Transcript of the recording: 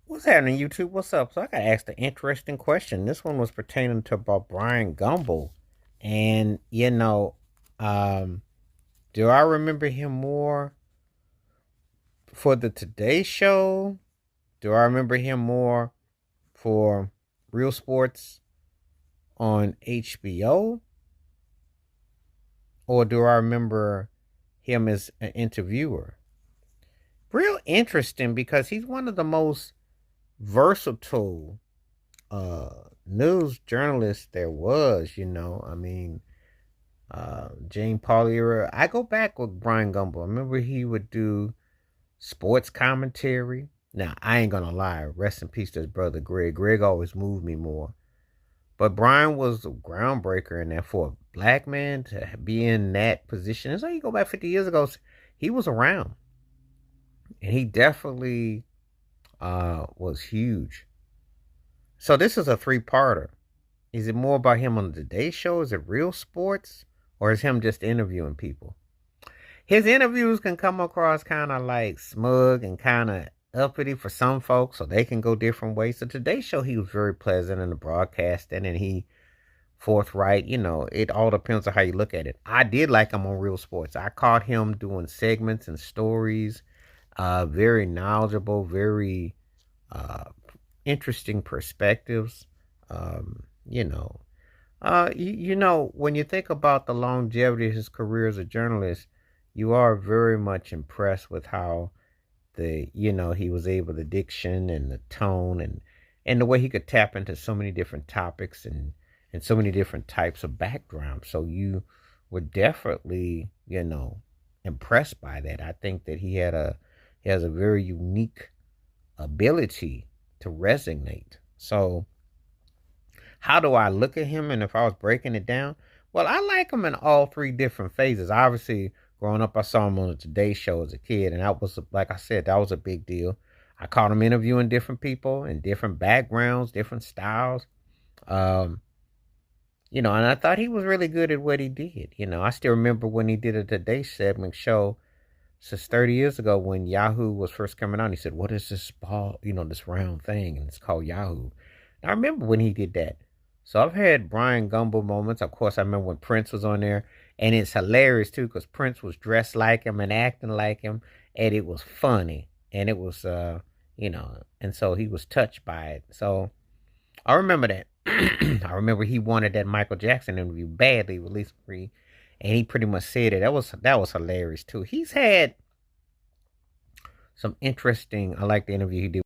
What's happening, YouTube? What's up? So I got asked an interesting question. This one was pertaining to about Bryant Gumbel, and um, do I remember him more for the Today Show? Do I remember him more for Real Sports on HBO, or do I remember him as an interviewer? Real interesting because he's one of the most versatile news journalist there was. I mean, Jane Paulier. I go back with Brian Gumbel. I remember he would do sports commentary. Now, I ain't gonna lie, rest in peace to his brother Greg. Greg always moved me more. But Brian was a groundbreaker in that for a black man to be in that position. And so you go back 50 years ago, he was around. And he definitely was huge. So this is a three-parter. Is it more about him on the Today Show? Is it real sports? Or is him just interviewing people? His interviews can come across kind of like smug and kind of uppity for some folks, so they can go different ways. So Today Show, he was very pleasant in the broadcasting and he forthright. It all depends on how you look at it. I did like him on Real Sports. I caught him doing segments and stories, very knowledgeable, very uh, interesting perspectives. Um, you know, when you think about the longevity of his career as a journalist, you are very much impressed with how he was able the diction and the tone and the way he could tap into so many different topics and so many different types of backgrounds. So you were definitely, impressed by that. I think that he has a very unique ability to resonate. So how do I look at him? And if I was breaking it down, well, I like him in all three different phases. Obviously, growing up, I saw him on the Today Show as a kid, and that was, like I said, that was a big deal. I caught him interviewing different people in different backgrounds, different styles. Um, and I thought he was really good at what he did. I still remember when he did a Today segment show since 30 years ago when Yahoo was first coming out. He said, "What is this ball, this round thing?" And it's called Yahoo. And I remember when he did that. So I've had Brian Gumbel moments. Of course, I remember when Prince was on there. And it's hilarious, too, because Prince was dressed like him and acting like him. And it was funny. And it was, and so he was touched by it. So I remember that. I remember he wanted that Michael Jackson interview badly with Lisa Marie. And he pretty much said it. That was hilarious, too. He's had some interesting. I like the interview he did